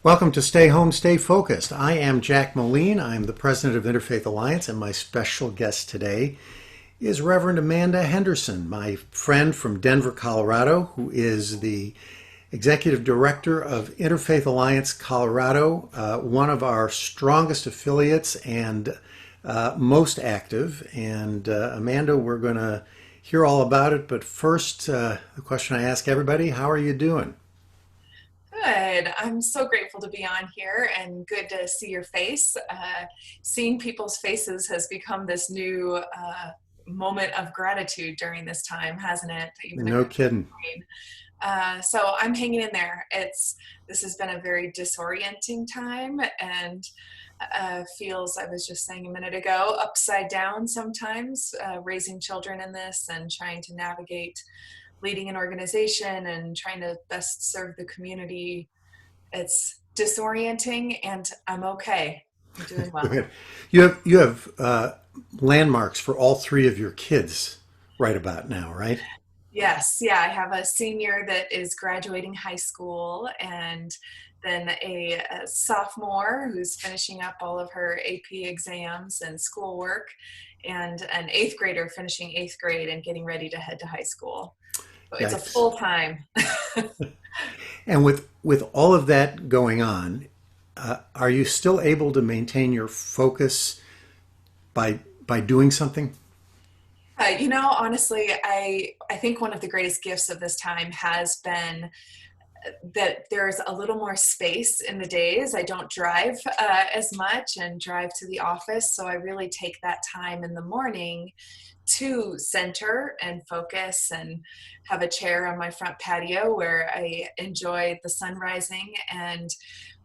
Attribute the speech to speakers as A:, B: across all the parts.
A: Welcome to Stay Home, Stay Focused. I am Jack Moline. I'm the president of Interfaith Alliance, and my special guest today is Reverend Amanda Henderson, my friend from Denver, Colorado, who is the executive director of Interfaith Alliance Colorado, one of our strongest affiliates and most active. And Amanda, we're going to hear all about it. But first, the question I ask everybody, how are you doing?
B: Good. I'm so grateful to be on here and good to see your face. Seeing people's faces has become this new moment of gratitude during this time, hasn't it? Even
A: No kidding.
B: so I'm hanging in there. This has been a very disorienting time and feels, I was just saying a minute ago, upside down sometimes, raising children in this and trying to navigate leading an organization and trying to best serve the community. It's disorienting and I'm okay. I'm doing well.
A: Good. You have landmarks for all three of your kids right about now, right?
B: Yes, yeah, I have a senior that is graduating high school and then a sophomore who's finishing up all of her AP exams and schoolwork, and an eighth grader finishing eighth grade and getting ready to head to high school. So it's a
A: Yikes.
B: full time.
A: And with all of that going on, are you still able to maintain your focus by doing something?
B: Honestly, I think one of the greatest gifts of this time has been that there's a little more space in the days. I don't drive as much and drive to the office, so I really take that time in the morning to center and focus and have a chair on my front patio where I enjoy the sun rising and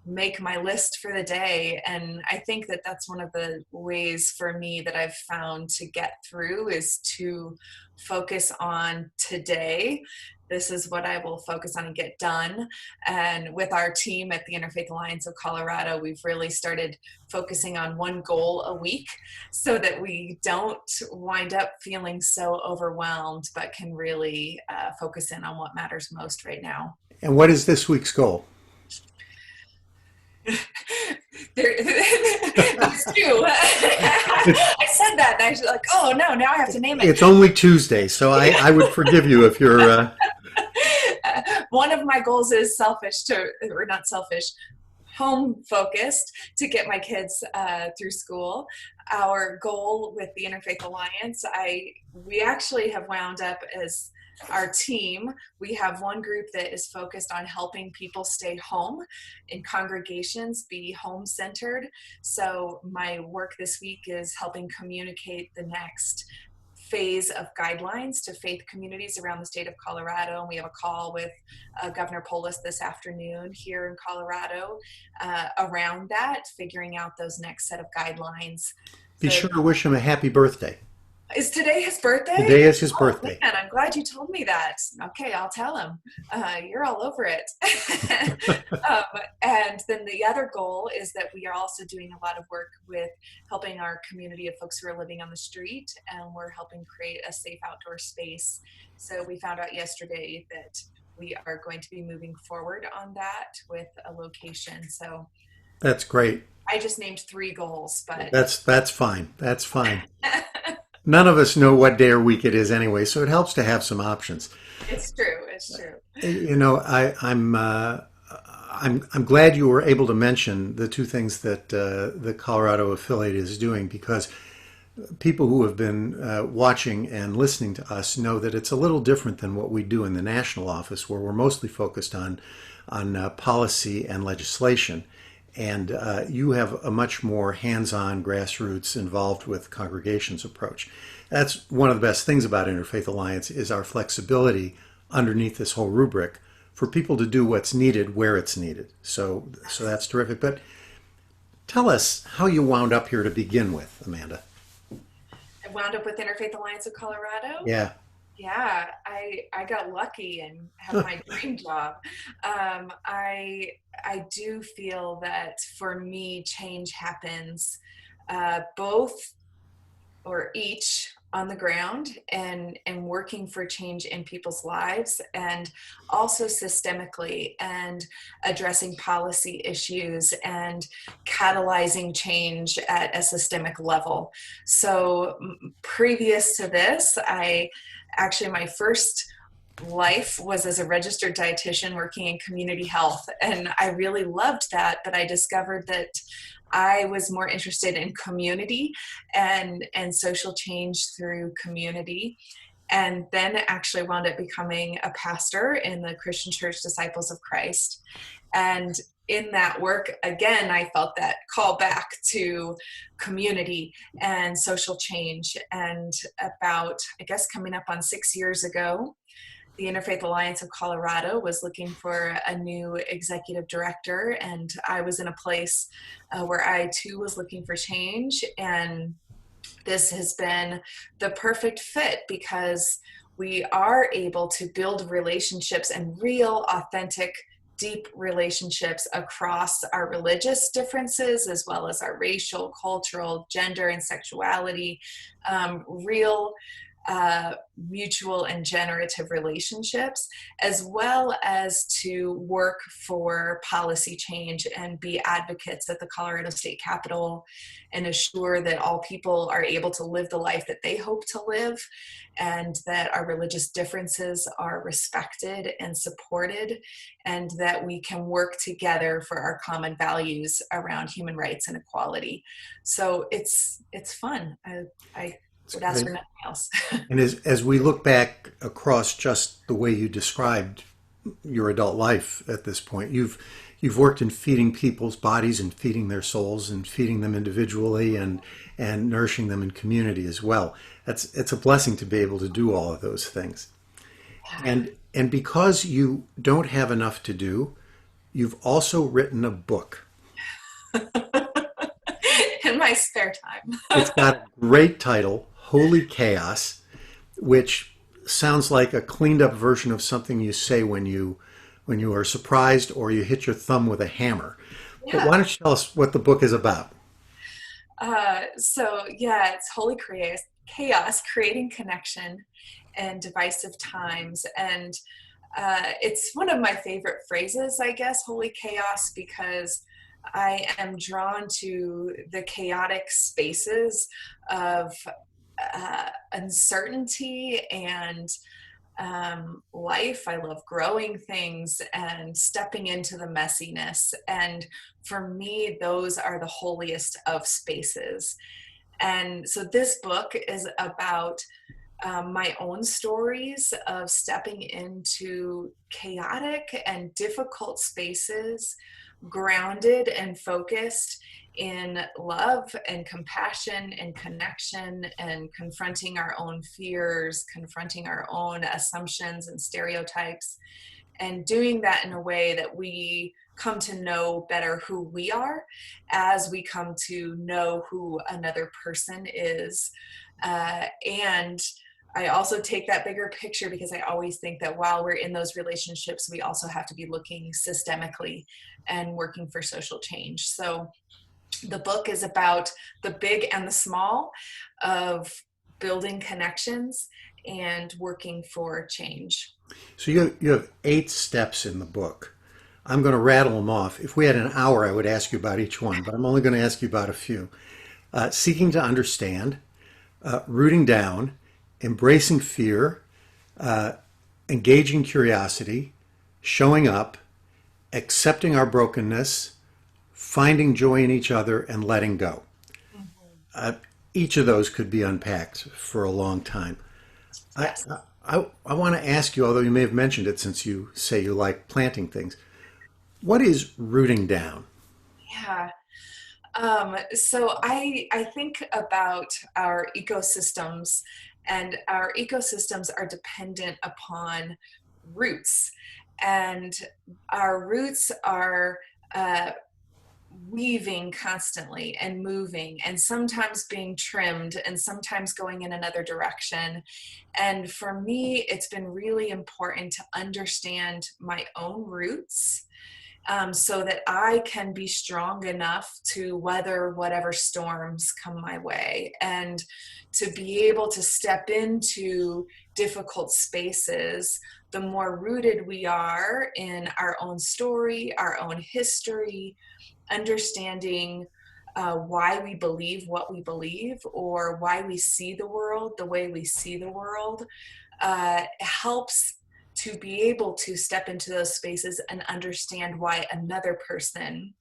B: make my list for the day. And I think that that's one of the ways for me that I've found to get through is to focus on today. This is what I will focus on and get done. And with our team at the Interfaith Alliance of Colorado, we've really started focusing on one goal a week so that we don't wind up feeling so overwhelmed, but can really focus in on what matters most right now.
A: And what is this week's goal?
B: There's two. I said that and I was like, oh no, now I have to name it.
A: It's only Tuesday, so I would forgive you if you're.
B: One of my goals is or not selfish, home focused to get my kids through school. Our goal with the Interfaith Alliance, we actually have wound up as our team. We have one group that is focused on helping people stay home in congregations, be home centered. So my work this week is helping communicate the next phase of guidelines to faith communities around the state of Colorado. And we have a call with Governor Polis this afternoon here in Colorado around that, figuring out those next set of guidelines.
A: Be
B: So
A: sure to wish him a happy birthday.
B: is today his birthday?
A: Today is his
B: Oh
A: birthday.
B: man, I'm glad you told me that. Okay, I'll tell him. You're all over it. um, and then the other goal is that we are also doing a lot of work with helping our community of folks who are living on the street, and we're helping create a safe outdoor space. So we found out yesterday that we are going to be moving forward on that with a location. So
A: That's great.
B: I just named three goals, but
A: That's fine. That's fine. None of us know what day or week it is anyway, so it helps to have some options.
B: it's true. It's true.
A: You know, I'm glad you were able to mention the two things that the Colorado affiliate is doing because people who have been watching and listening to us know that it's a little different than what we do in the national office, where we're mostly focused on policy and legislation. And you have a much more hands-on, grassroots, involved with congregations approach. That's one of the best things about Interfaith Alliance is our flexibility underneath this whole rubric for people to do what's needed where it's needed. So that's terrific. But tell us how you wound up here to begin with, Amanda.
B: I wound up with Interfaith Alliance of Colorado.
A: Yeah.
B: Yeah, I got lucky and have my dream job. I do feel that for me, change happens both or each on the ground and working for change in people's lives, and also systemically, and addressing policy issues and catalyzing change at a systemic level. So previous to this, my first life was as a registered dietitian working in community health, and I really loved that, but I discovered that I was more interested in community and social change through community, and then actually wound up becoming a pastor in the Christian Church Disciples of Christ. And in that work, again, I felt that call back to community and social change. And about, I guess, coming up on 6 years ago, the Interfaith Alliance of Colorado was looking for a new executive director, and I was in a place where I too was looking for change. And this has been the perfect fit, because we are able to build relationships, and real, authentic, deep relationships across our religious differences, as well as our racial, cultural, gender, and sexuality, real mutual and generative relationships, as well as to work for policy change and be advocates at the Colorado State Capitol and assure that all people are able to live the life that they hope to live, and that our religious differences are respected and supported, and that we can work together for our common values around human rights and equality. So it's fun. I would ask for nothing else.
A: And as we look back across just the way you described your adult life at this point, you've worked in feeding people's bodies and feeding their souls and feeding them individually and nourishing them in community as well. It's a blessing to be able to do all of those things. And because you don't have enough to do, you've also written a book.
B: In my spare time.
A: It's got a great title, Holy Chaos, which sounds like a cleaned up version of something you say when you are surprised or you hit your thumb with a hammer.
B: Yeah.
A: But why don't you tell us what the book is about?
B: It's Holy Chaos, Creating Connection in Divisive Times. And it's one of my favorite phrases, I guess, Holy Chaos, because I am drawn to the chaotic spaces of uncertainty and life. I love growing things and stepping into the messiness. And for me, those are the holiest of spaces. And so this book is about my own stories of stepping into chaotic and difficult spaces, grounded and focused in love and compassion and connection, and confronting our own fears, confronting our own assumptions and stereotypes, and doing that in a way that we come to know better who we are as we come to know who another person is. And I also take that bigger picture, because I always think that while we're in those relationships, we also have to be looking systemically and working for social change. So the book is about the big and the small of building connections and working for change.
A: So you have 8 steps in the book. I'm going to rattle them off. If we had an hour, I would ask you about each one, but I'm only going to ask you about a few. Seeking to understand, rooting down, embracing fear, engaging curiosity, showing up, accepting our brokenness, finding joy in each other, and letting go. Each of those could be unpacked for a long time.
B: Yes.
A: I want to ask you, although you may have mentioned it since you say you like planting things, what is rooting down?
B: Yeah. So I think about our ecosystems, and our ecosystems are dependent upon roots, and our roots are weaving constantly and moving, and sometimes being trimmed and sometimes going in another direction. And for me, it's been really important to understand my own roots so that I can be strong enough to weather whatever storms come my way, and to be able to step into difficult spaces. The more rooted we are in our own story, our own history, understanding why we believe what we believe, or why we see the world the way we see the world, helps to be able to step into those spaces and understand why another person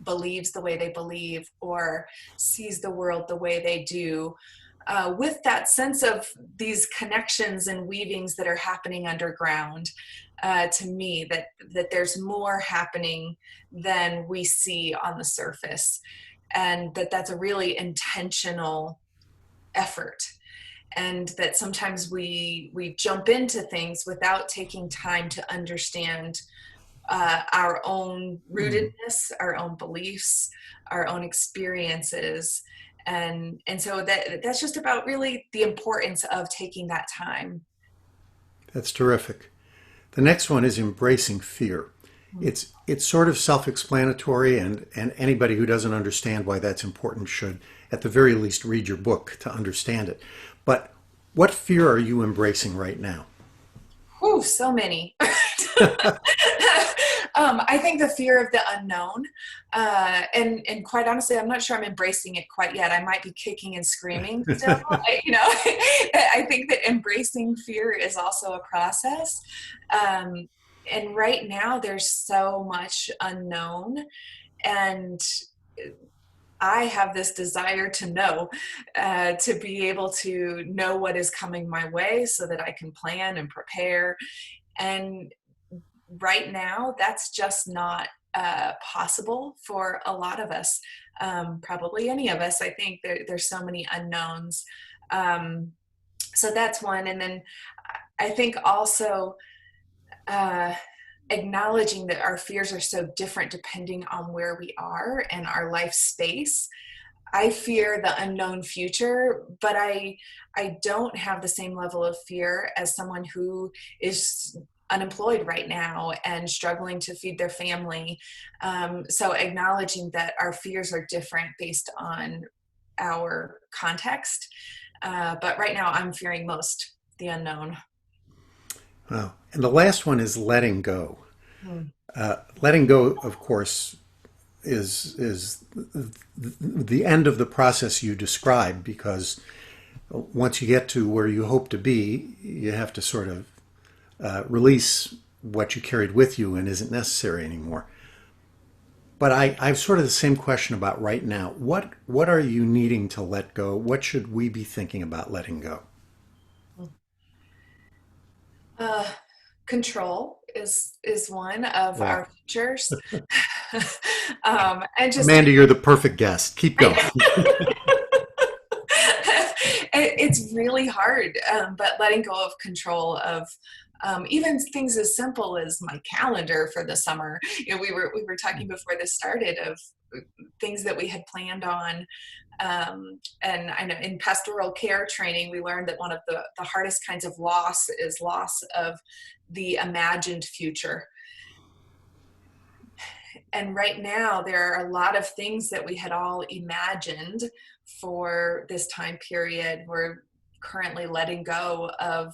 B: believes the way they believe or sees the world the way they do, with that sense of these connections and weavings that are happening underground. To me, that there's more happening than we see on the surface, and that's a really intentional effort, and that sometimes we jump into things without taking time to understand our own rootedness, our own beliefs, our own experiences. And so that's just about really the importance of taking that time.
A: That's terrific. The next one is embracing fear. It's sort of self-explanatory, and anybody who doesn't understand why that's important should, at the very least, read your book to understand it. But what fear are you embracing right now?
B: Whew, so many. I think the fear of the unknown, and quite honestly, I'm not sure I'm embracing it quite yet. I might be kicking and screaming still. I think that embracing fear is also a process. And right now, there's so much unknown, and I have this desire to know, to be able to know what is coming my way so that I can plan and prepare. And right now, that's just not possible for a lot of us, probably any of us. I think there's so many unknowns. So that's one. And then I think also acknowledging that our fears are so different depending on where we are and our life space. I fear the unknown future, but I don't have the same level of fear as someone who is unemployed right now and struggling to feed their family. So acknowledging that our fears are different based on our context. But right now I'm fearing most the unknown.
A: Wow. And the last one is letting go.
B: Hmm.
A: Letting go, of course, is the end of the process you described, because once you get to where you hope to be, you have to sort of release what you carried with you and isn't necessary anymore. But I've sort of the same question about right now. What are you needing to let go? What should we be thinking about letting go?
B: Uh, Control is one of
A: Yeah.
B: our futures. And just
A: Amanda, you're the perfect guest. Keep going.
B: it's really hard, but letting go of control of even things as simple as my calendar for the summer. We were talking before this started of things that we had planned on. And I know in pastoral care training, we learned that one of the hardest kinds of loss is loss of the imagined future. And right now, there are a lot of things that we had all imagined for this time period. We're currently letting go of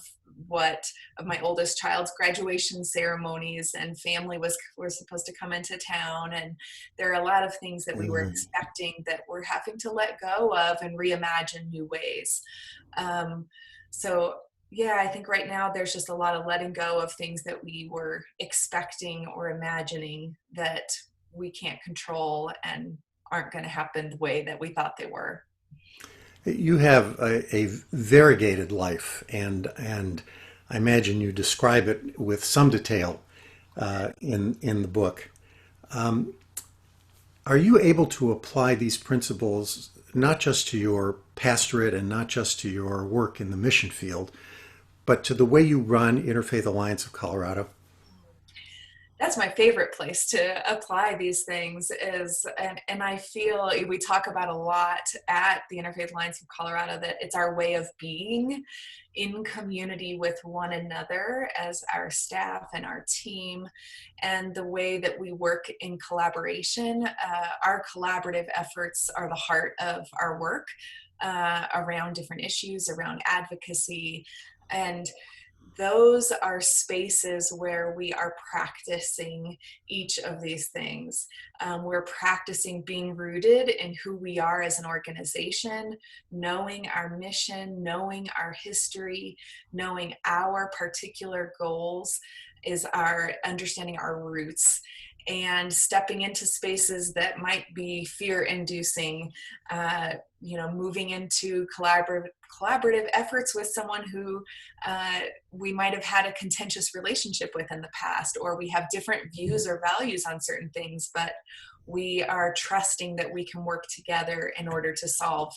B: my oldest child's graduation ceremonies, and family were supposed to come into town, and there are a lot of things that we were expecting that we're having to let go of and reimagine new ways. So yeah, I think right now there's just a lot of letting go of things that we were expecting or imagining that we can't control and aren't going to happen the way that we thought they were.
A: You have a variegated life, and I imagine you describe it with some detail in the book. Are you able to apply these principles not just to your pastorate and not just to your work in the mission field, but to the way you run Interfaith Alliance of Colorado?
B: That's my favorite place to apply these things is, and I feel we talk about a lot at the Interfaith Alliance of Colorado that it's our way of being in community with one another as our staff and our team, and the way that we work in collaboration. Our collaborative efforts are the heart of our work around different issues, around advocacy, and those are spaces where we are practicing each of these things. We're practicing being rooted in who we are as an organization, knowing our mission, knowing our history, knowing our particular goals is our understanding our roots, and stepping into spaces that might be fear inducing, moving into collaborative efforts with someone who we might have had a contentious relationship with in the past, or we have different views or values on certain things, but we are trusting that we can work together in order to solve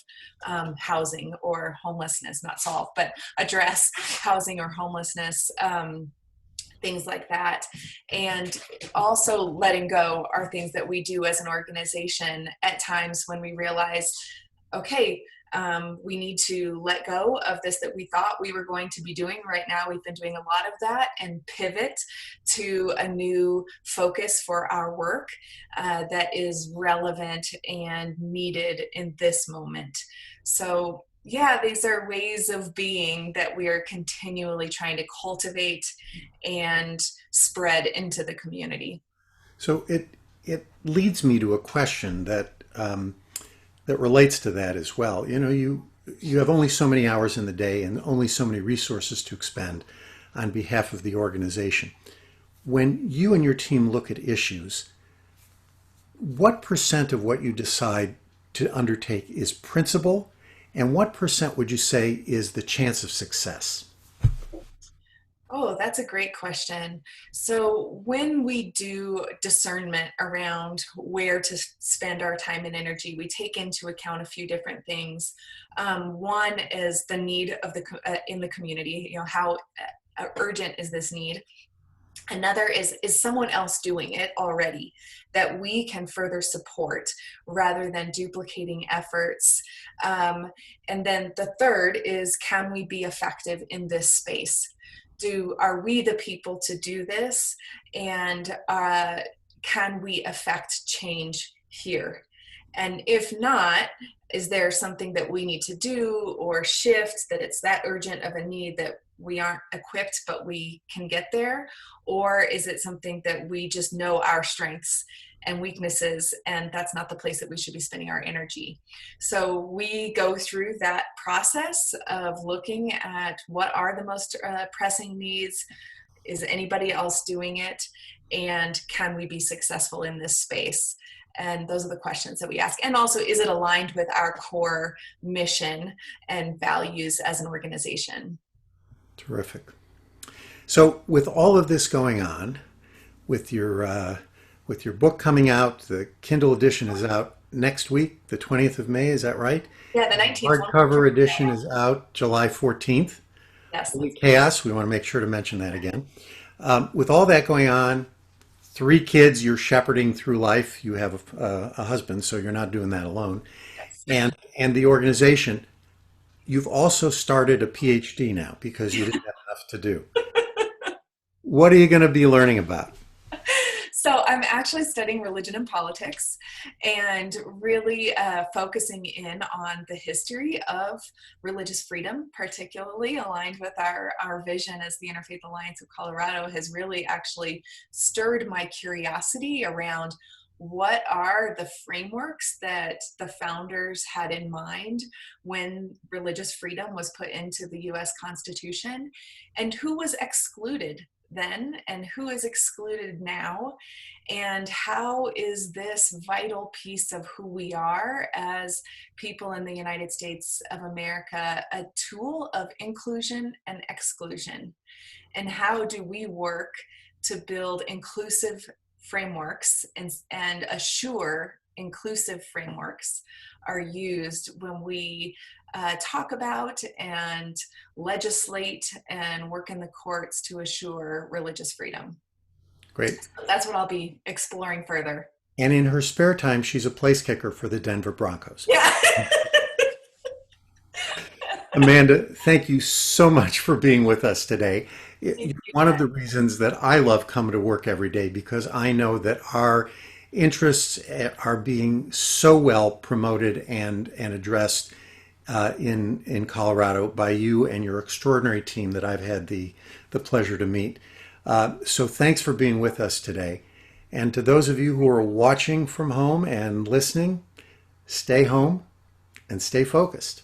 B: housing or homelessness, not solve, but address housing or homelessness, things like that. And also letting go are things that we do as an organization at times when we realize, okay, we need to let go of this that we thought we were going to be doing. Right now, we've been doing a lot of that, and pivot to a new focus for our work that is relevant and needed in this moment. So yeah, these are ways of being that we are continually trying to cultivate and spread into the community.
A: So it leads me to a question that relates to that as well. You have only so many hours in the day and only so many resources to expend on behalf of the organization. When you and your team look at issues, what percent of what you decide to undertake is principle, and what percent would you say is the chance of success?
B: Oh, that's a great question. So, when we do discernment around where to spend our time and energy, we take into account a few different things. One is the need of in the community. How urgent is this need? Another is someone else doing it already that we can further support rather than duplicating efforts. And then the third is, can we be effective in this space? Are we the people to do this? And can we affect change here? And if not, is there something that we need to do or shift, that it's that urgent of a need that we aren't equipped, but we can get there? Or is it something that we just know our strengths and weaknesses, and that's not the place that we should be spending our energy? So we go through that process of looking at what are the most pressing needs. Is anybody else doing it? And can we be successful in this space? And those are the questions that we ask. And also, is it aligned with our core mission and values as an organization?
A: Terrific. So, with all of this going on, with your book coming out, the Kindle edition is out next week, the 20th of May. Is that right?
B: Yeah, the 19th one.
A: Hardcover edition is out July 14th.
B: Yes.
A: Holy Chaos. We want to make sure to mention that again. With all that going on, 3 kids, you're shepherding through life. You have a husband, so you're not doing that alone.
B: Yes.
A: And the organization, you've also started a PhD now because you didn't have enough to do. What are you going to be learning about?
B: So I'm actually studying religion and politics, and really focusing in on the history of religious freedom, particularly aligned with our vision as the Interfaith Alliance of Colorado, has really actually stirred my curiosity around what are the frameworks that the founders had in mind when religious freedom was put into the US Constitution, and who was excluded then and who is excluded now, and how is this vital piece of who we are as people in the United States of America a tool of inclusion and exclusion, and how do we work to build inclusive frameworks and assure inclusive frameworks are used when we talk about and legislate and work in the courts to assure religious freedom.
A: Great.
B: That's what I'll be exploring further.
A: And in her spare time, she's a place kicker for the Denver Broncos.
B: Yeah.
A: Amanda, thank you so much for being with us today.
B: Thank
A: You're
B: you,
A: one of
B: Ken.
A: the reasons that I love coming to work every day because I know that our interests are being so well promoted and addressed in Colorado by you and your extraordinary team that I've had the pleasure to meet. So thanks for being with us today. And to those of you who are watching from home and listening, stay home and stay focused.